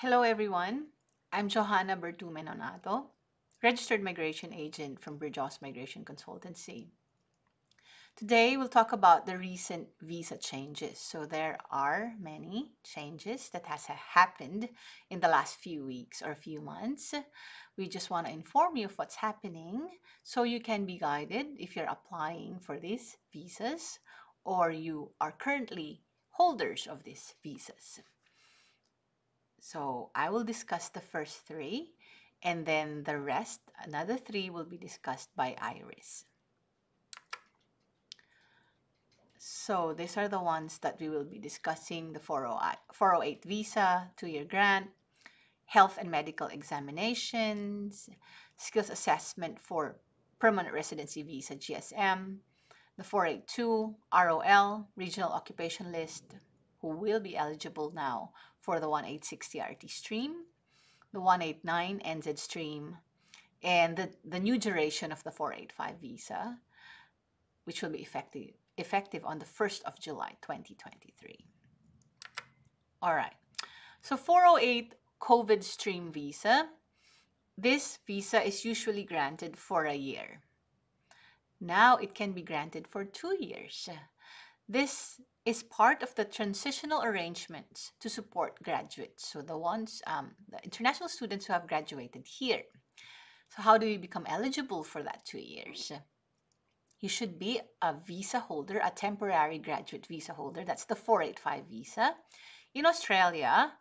Hello, everyone. I'm Johanna Bertumen Onato, registered migration agent from Bridgeos Migration Consultancy. Today, we'll talk about the recent visa changes. So there are many changes that has happened in the last few weeks or few months. We just want to inform you of what's happening so you can be guided if you're applying for these visas or you are currently holders of these visas. So I will discuss the first three, and then the rest, another three, will be discussed by Iris. So these are the ones that we will be discussing: the 408 visa, 2-year grant, health and medical examinations, skills assessment for permanent residency visa GSM, the 482 ROL, regional occupation list, who will be eligible now for the 1860 RT stream, the 189 NZ stream, and the new duration of the 485 visa, which will be effective on the 1st of July 2023. All right. So 408 COVID stream visa. This visa is usually granted for a year. Now it can be granted for 2 years. This is part of the transitional arrangements to support graduates. So the international students who have graduated here. So how do you become eligible for that 2 years? You should be a visa holder, a temporary graduate visa holder. That's the 485 visa in Australia,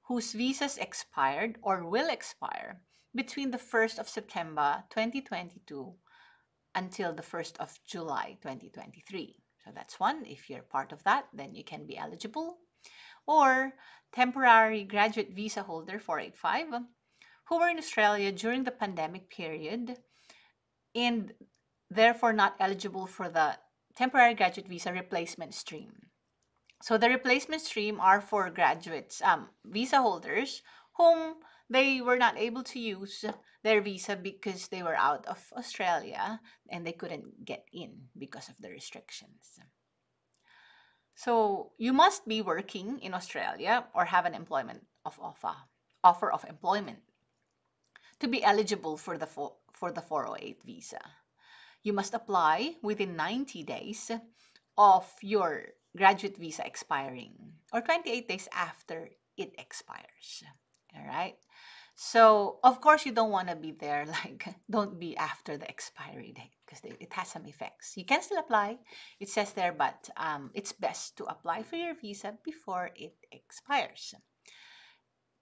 whose visas expired or will expire between the 1st of September 2022 until the 1st of July 2023. So that's one. If you're part of that, then you can be eligible. Or temporary graduate visa holder 485 who were in Australia during the pandemic period and therefore not eligible for the temporary graduate visa replacement stream. So the replacement stream are for graduates, visa holders whom they were not able to use their visa because they were out of Australia and they couldn't get in because of the restrictions. So you must be working in Australia or have an offer of employment to be eligible for the 408 visa. You must apply within 90 days of your graduate visa expiring or 28 days after it expires. All right. So, of course, you don't want to be there, don't be after the expiry date because it has some effects. You can still apply, it says there, but it's best to apply for your visa before it expires.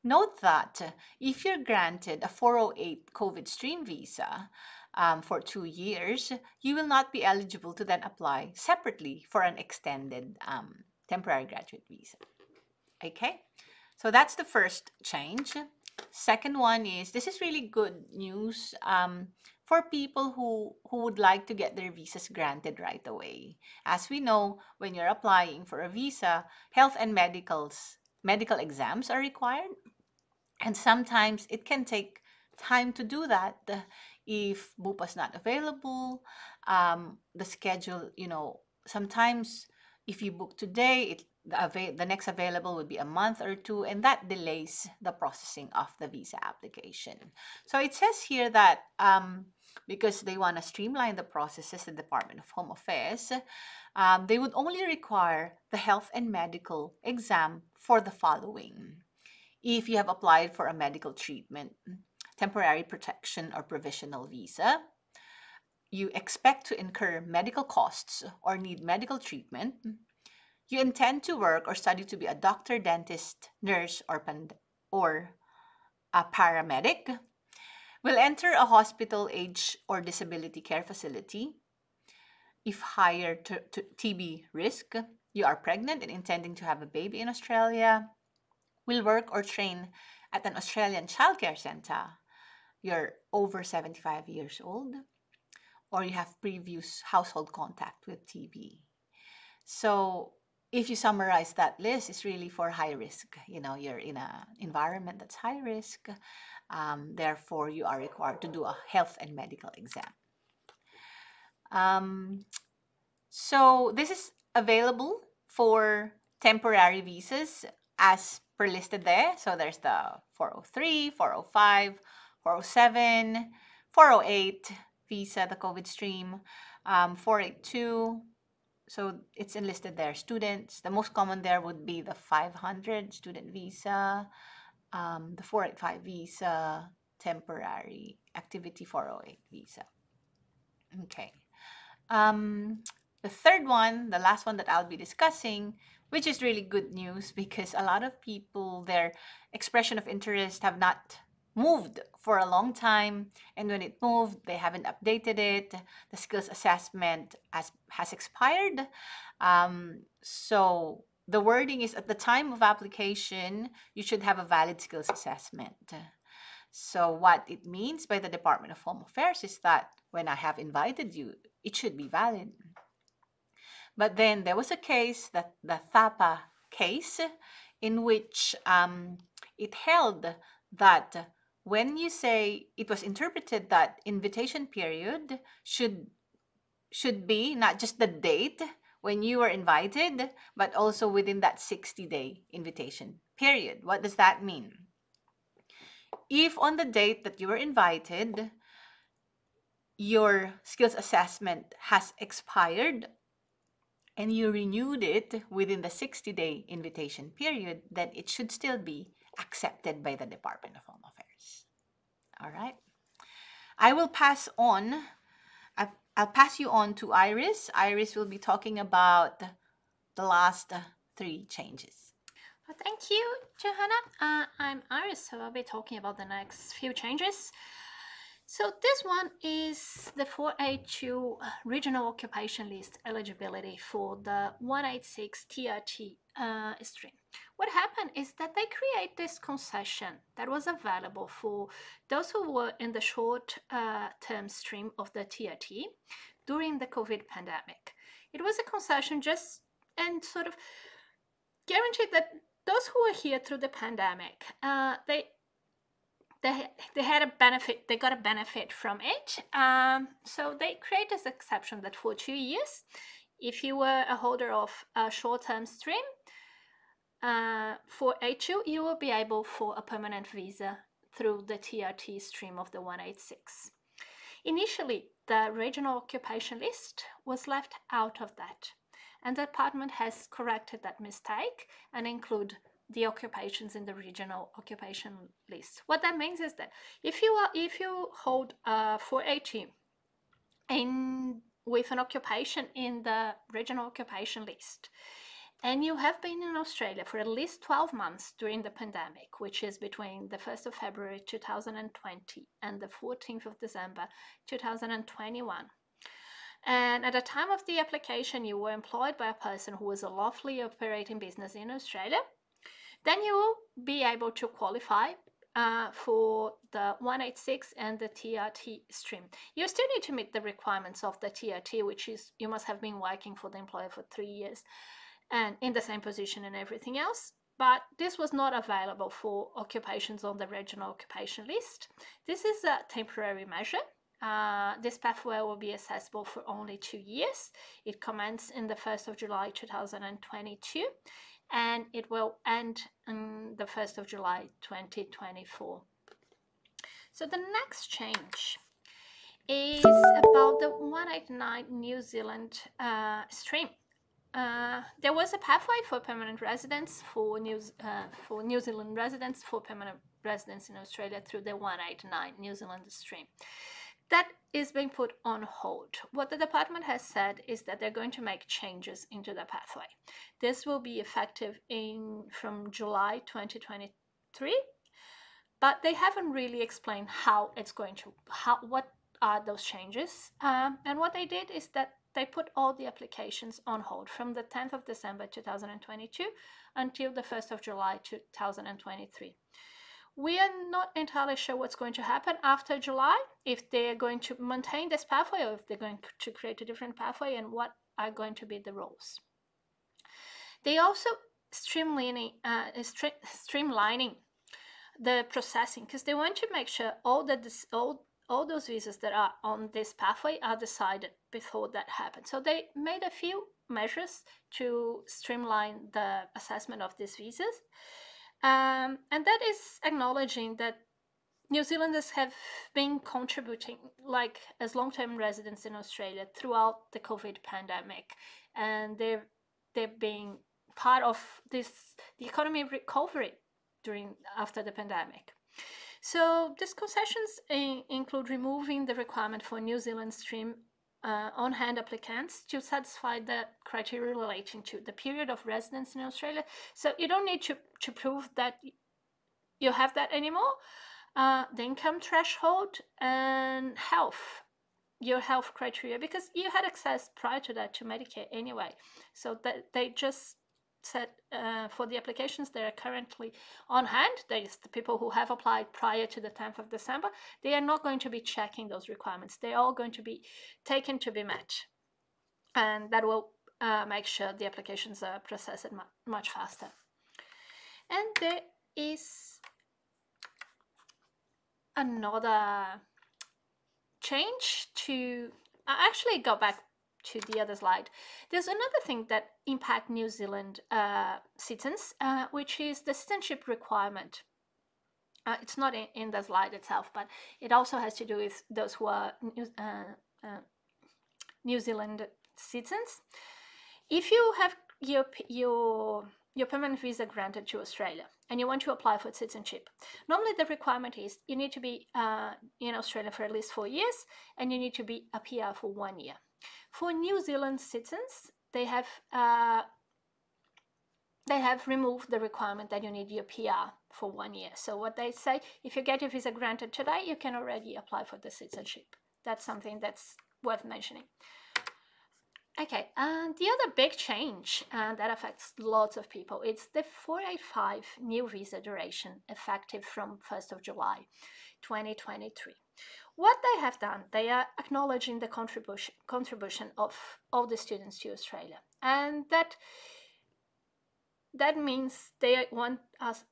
Note that if you're granted a 408 COVID stream visa for 2 years, you will not be eligible to then apply separately for an extended temporary graduate visa. Okay, so that's the first change. Second one is, this is really good news for people who would like to get their visas granted right away. As we know, when you're applying for a visa, health and medical exams are required. And sometimes it can take time to do that if BUPA is not available. The schedule, sometimes if you book today, the next available would be a month or two, and that delays the processing of the visa application. So it says here that because they want to streamline the processes, the Department of Home Affairs, they would only require the health and medical exam for the following. If you have applied for a medical treatment, temporary protection, or provisional visa, you expect to incur medical costs or need medical treatment, you intend to work or study to be a doctor, dentist, nurse, or a paramedic, will enter a hospital, age, or disability care facility. If higher TB risk, you are pregnant and intending to have a baby in Australia, will work or train at an Australian childcare center, you're over 75 years old, or you have previous household contact with TB. So if you summarize that list, it's really for high risk. You're in an environment that's high risk. Therefore, you are required to do a health and medical exam. So this is available for temporary visas as per listed there. So there's the 403, 405, 407, 408 visa, the COVID stream, 482. So it's enlisted there. Students, the most common there would be the 500 student visa, the 485 visa, temporary activity 408 visa. Okay. The third one, the last one that I'll be discussing, which is really good news because a lot of people, their expression of interest have not moved for a long time. And when it moved, they haven't updated it. The skills assessment has expired. So the wording is at the time of application, you should have a valid skills assessment. So what it means by the Department of Home Affairs is that when I have invited you, it should be valid. But then there was a case, that the THAPA case, in which it held that when you say, it was interpreted that invitation period should be not just the date when you were invited, but also within that 60-day invitation period. What does that mean? If on the date that you were invited, your skills assessment has expired and you renewed it within the 60-day invitation period, then it should still be accepted by the Department of Home Affairs. All right. I will pass on. I'll pass you on to Iris. Iris will be talking about the last 3 changes. Well, thank you, Johanna. I'm Iris, so I'll be talking about the next few changes. So this one is the 482 regional occupation list eligibility for the 186 TRT stream. What happened is that they create this concession that was available for those who were in the short-term stream of the TRT during the COVID pandemic. It was a concession just and sort of guaranteed that those who were here through the pandemic, they had a benefit. They got a benefit from it. So they create this exception that for 2 years, if you were a holder of a short-term stream, for A2, you will be able for a permanent visa through the TRT stream of the 186. Initially, the regional occupation list was left out of that, and the department has corrected that mistake and include the occupations in the regional occupation list. What that means is that if you hold 480 with an occupation in the regional occupation list, and you have been in Australia for at least 12 months during the pandemic, which is between the 1st of February 2020 and the 14th of December 2021, and at the time of the application you were employed by a person who was a lawfully operating business in Australia, then you will be able to qualify for the 186 and the TRT stream. You still need to meet the requirements of the TRT, which is you must have been working for the employer for 3 years and in the same position and everything else. But this was not available for occupations on the regional occupation list. This is a temporary measure. This pathway will be accessible for only 2 years. It commences in the 1st of July 2022. And it will end on the 1st of July 2024. So the next change is about the 189 New Zealand stream. There was a pathway for permanent residents for New Zealand residents for permanent residents in Australia through the 189 New Zealand stream. That is being put on hold. What the department has said is that they're going to make changes into the pathway. This will be effective from July 2023, but they haven't really explained what are those changes. And what they did is that they put all the applications on hold from the 10th of December 2022 until the 1st of July 2023. We are not entirely sure what's going to happen after July, if they're going to maintain this pathway or if they're going to create a different pathway, and what are going to be the rules. They also streamlining the processing, because they want to make sure all those visas that are on this pathway are decided before that happens. So they made a few measures to streamline the assessment of these visas. And that is acknowledging that New Zealanders have been contributing, like as long-term residents in Australia, throughout the COVID pandemic, and they've been part of the economy recovery after the pandemic. So these concessions include removing the requirement for New Zealand stream on-hand applicants to satisfy the criteria relating to the period of residence in Australia. So you don't need to prove that you have that anymore. The income threshold and your health criteria, because you had access prior to that to Medicare anyway. So that they just said for the applications that are currently on hand, that is the people who have applied prior to the 10th of December, they are not going to be checking those requirements. They're all going to be taken to be met. And that will make sure the applications are processed much faster. And there is another change to actually go back to the other slide. There's another thing that impact New Zealand citizens, which is the citizenship requirement. It's not in the slide itself, but it also has to do with those who are New Zealand citizens. If you have your permanent visa granted to Australia and you want to apply for citizenship, normally the requirement is you need to be in Australia for at least 4 years and you need to be a PR for 1 year. For New Zealand citizens, they have removed the requirement that you need your PR for 1 year. So what they say, if you get your visa granted today, you can already apply for the citizenship. That's something that's worth mentioning. Okay, and the other big change that affects lots of people, it's the 485 new visa duration effective from 1st of July 2023. What they have done, they are acknowledging the contribution of all the students to Australia, and that means they want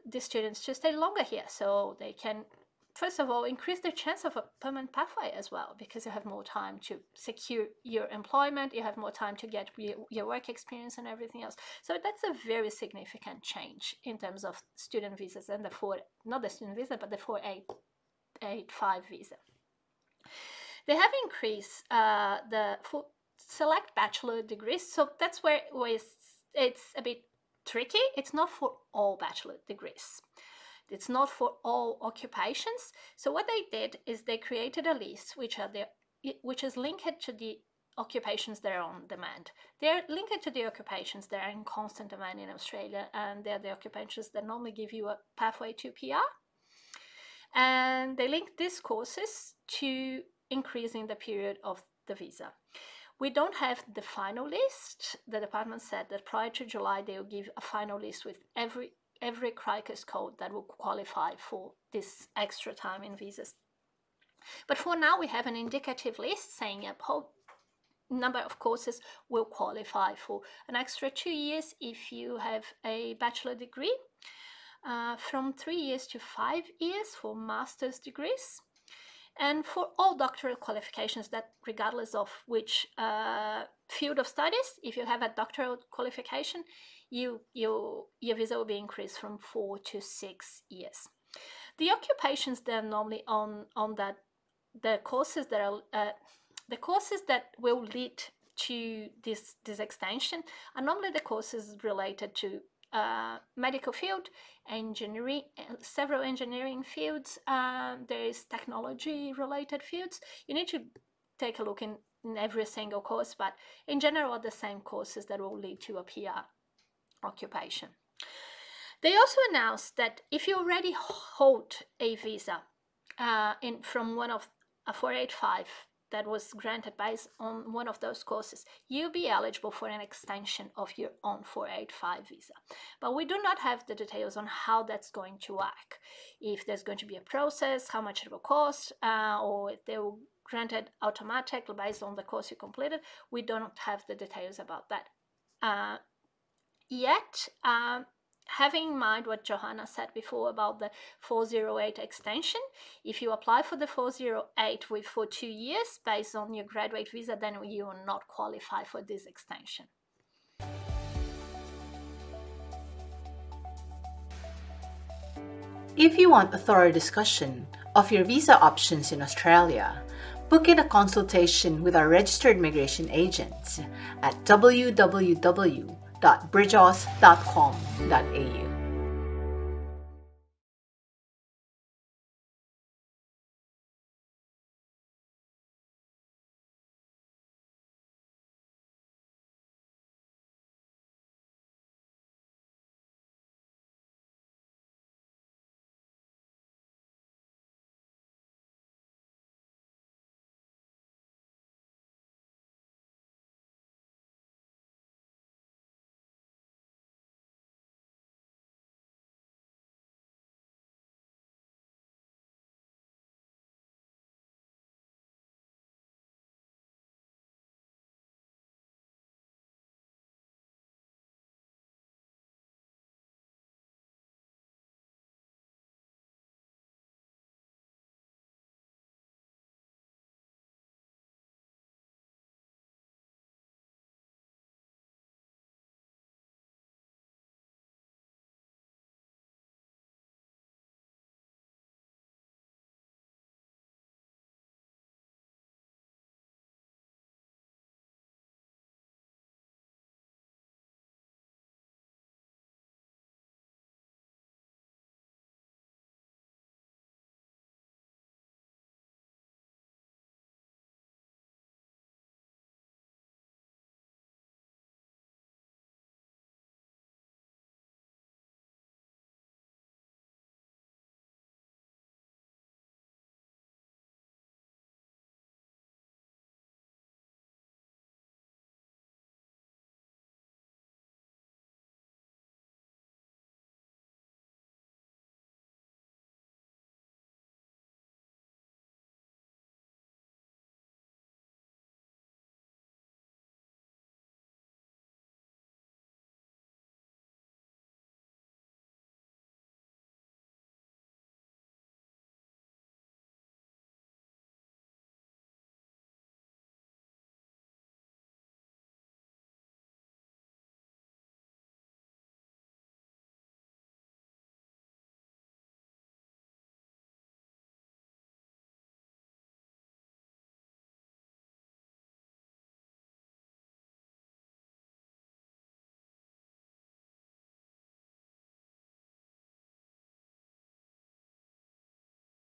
the students to stay longer here, so they can, first of all, increase the chance of a permanent pathway as well, because you have more time to secure your employment, you have more time to get your work experience and everything else. So that's a very significant change in terms of student visas and not the student visa, but the 485 visa. They have increased for select bachelor degrees, so that's where it's a bit tricky. It's not for all bachelor degrees. It's not for all occupations. So what they did is they created a list which is linked to the occupations that are on demand. They're linked to the occupations that are in constant demand in Australia, and they're the occupations that normally give you a pathway to PR. And they link these courses to increasing the period of the visa. We don't have the final list. The department said that prior to July, they will give a final list with every CRICAS code that will qualify for this extra time in visas. But for now, we have an indicative list saying a whole number of courses will qualify for an extra 2 years if you have a bachelor degree, from 3 years to 5 years for master's degrees, and for all doctoral qualifications, that regardless of which field of studies, if you have a doctoral qualification, your visa will be increased from 4 to 6 years. The occupations that are normally on that, the courses that will lead to this extension are normally the courses related to medical field, engineering, several engineering fields. There is technology related fields. You need to take a look in every single course, but in general are the same courses that will lead to a PR occupation. They also announced that if you already hold a visa from one of a 485 that was granted based on one of those courses, you'll be eligible for an extension of your own 485 visa. But we do not have the details on how that's going to work. If there's going to be a process, how much it will cost, or if they will grant it automatically based on the course you completed. We don't have the details about that yet. Having in mind what Johanna said before about the 408 extension, if you apply for the 408 for 2 years based on your graduate visa, then you will not qualify for this extension. If you want a thorough discussion of your visa options in Australia, book in a consultation with our registered migration agents at www.bridgeaus.com.au.